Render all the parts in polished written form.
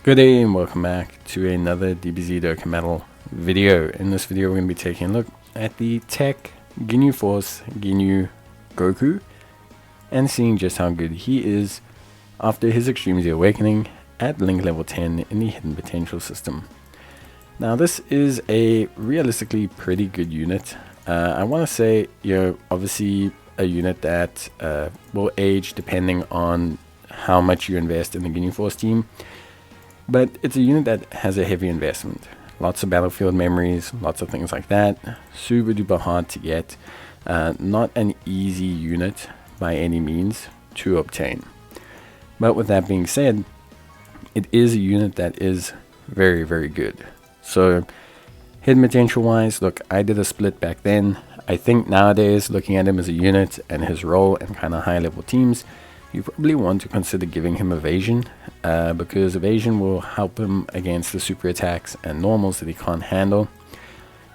Good day and welcome back to another DBZ Dokkan Metal video. In this video we're going to be taking a look at the TEQ Ginyu Force Ginyu Goku and seeing just how good he is after his Extreme Z Awakening at Link level 10 in the Hidden Potential system. Now this is a realistically pretty good unit. I want to say, obviously a unit that will age depending on how much you invest in the Ginyu Force team. But it's a unit that has a heavy investment. Lots of battlefield memories, lots of things like that. Super duper hard to get. Not an easy unit by any means to obtain. But with that being said, it is a unit that is very, very good. So, hidden potential wise, look, I did a split back then. I think nowadays, looking at him as a unit and his role in kind of high level teams, you probably want to consider giving him evasion, because evasion will help him against the super attacks and normals that he can't handle.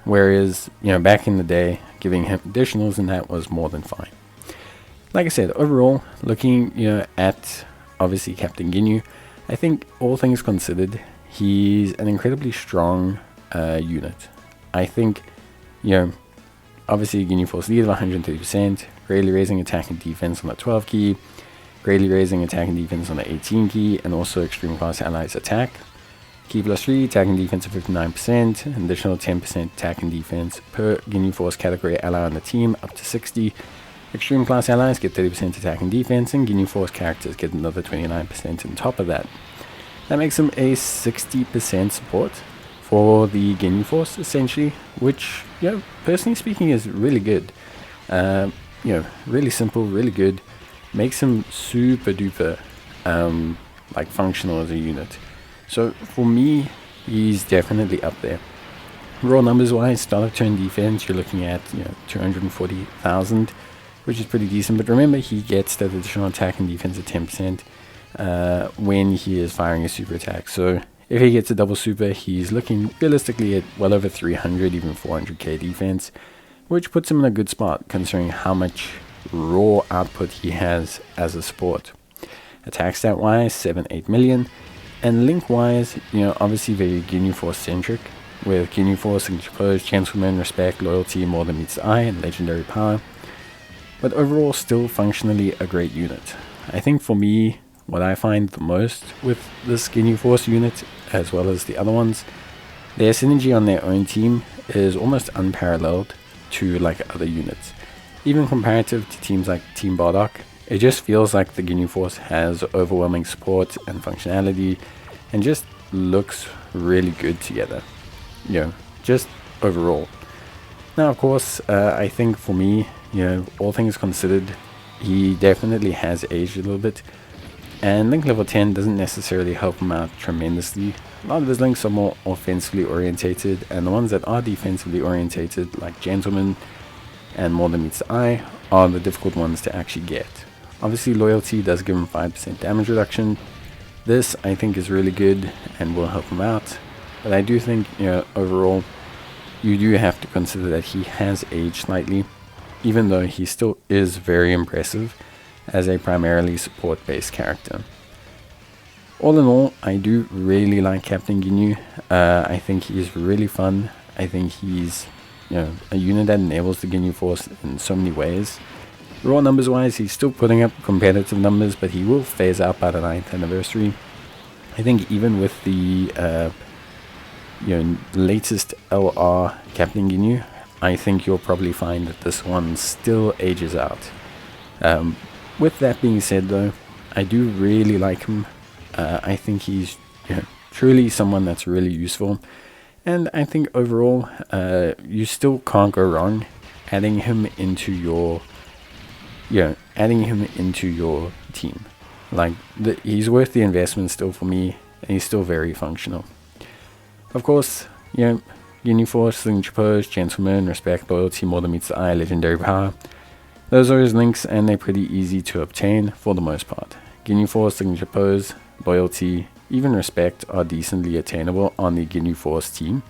Whereas, back in the day, giving him additionals and that was more than fine. Like I said, overall, looking, at obviously Captain Ginyu, I think all things considered, he's an incredibly strong unit. I think, obviously Ginyu Force lead of 130%, greatly raising attack and defense on the 12 key, greatly raising attack and defense on the 18 key, and also extreme class allies attack. Key plus 3, attack and defense of 59%, an additional 10% attack and defense per Ginyu Force category ally on the team, up to 60. Extreme class allies get 30% attack and defense, and Ginyu Force characters get another 29% on top of that. That makes him a 60% support for the Ginyu Force, essentially, which, personally speaking, is really good. Really simple, really good. Makes him super duper functional as a unit. So for me, he's definitely up there. Raw numbers wise, start of turn defense, you're looking at 240,000, which is pretty decent. But remember, he gets that additional attack and defense at 10% when he is firing a super attack. So if he gets a double super, he's looking realistically at well over 300, even 400k defense, which puts him in a good spot considering how much raw output he has as a support. Attack stat wise, 7-8 million, and link wise, obviously very Ginyu Force centric, with Ginyu Force, Signature Pose, Gentleman, Respect, Loyalty, More Than Meets the Eye, and Legendary Power. But overall, still functionally a great unit. I think for me, what I find the most with this Ginyu Force unit, as well as the other ones, their synergy on their own team is almost unparalleled to other units. Even comparative to teams like Team Bardock, it just feels like the Ginyu Force has overwhelming support and functionality and just looks really good together. Just overall. Now, of course, I think for me, all things considered, he definitely has aged a little bit. And Link level 10 doesn't necessarily help him out tremendously. A lot of his links are more offensively orientated, and the ones that are defensively orientated, like Gentleman and More Than Meets the Eye, are the difficult ones to actually get. Obviously, Loyalty does give him 5% damage reduction. This, I think, is really good and will help him out. But I do think, overall, you do have to consider that he has aged slightly, even though he still is very impressive as a primarily support-based character. All in all, I do really like Captain Ginyu. I think he's really fun. I think he's a unit that enables the Ginyu Force in so many ways. Raw numbers wise, he's still putting up competitive numbers, but he will phase out by the 9th anniversary. I think even with the latest LR Captain Ginyu, I think you'll probably find that this one still ages out. With that being said though, I do really like him. I think he's truly someone that's really useful. And I think overall, you still can't go wrong adding him into your, team. He's worth the investment still for me, and he's still very functional. Of course, Ginyu Force, Signature Pose, Gentleman, Respect, Loyalty, More Than Meets the Eye, Legendary Power. Those are his links, and they're pretty easy to obtain for the most part. Ginyu Force, Signature Pose, Loyalty, even Respect are decently attainable on the Ginyu Force team.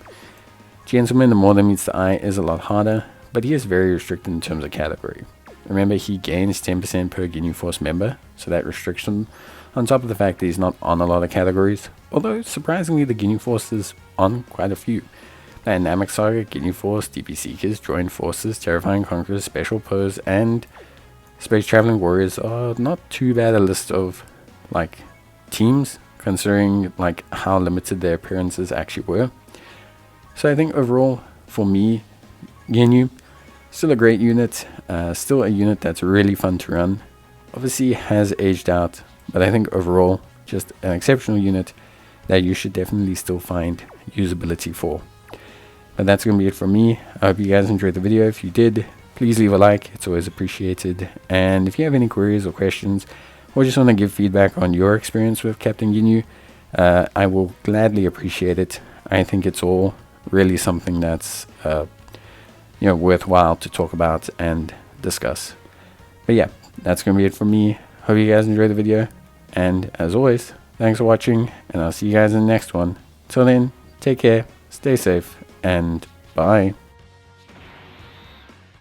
Gentleman and More Than Meets the Eye is a lot harder, but he is very restricted in terms of category. Remember, he gains 10% per Ginyu Force member, so that restriction, on top of the fact that he's not on a lot of categories, although surprisingly the Ginyu Force is on quite a few. Dynamic Saga, Ginyu Force, DB Seekers, Joined Forces, Terrifying Conquerors, Special Pose, and Space Traveling Warriors are not too bad a list of like teams, considering like how limited their appearances actually were. So I think overall, for me, Ginyu, still a great unit, still a unit that's really fun to run. Obviously has aged out, but I think overall, just an exceptional unit that you should definitely still find usability for. But that's going to be it from me. I hope you guys enjoyed the video. If you did, please leave a like. It's always appreciated. And if you have any queries or questions, or just want to give feedback on your experience with Captain Ginyu, I will gladly appreciate it. I think it's all really something that's worthwhile to talk about and discuss. But yeah, that's going to be it from me. Hope you guys enjoyed the video. And as always, thanks for watching, and I'll see you guys in the next one. Till then, take care, stay safe, and bye.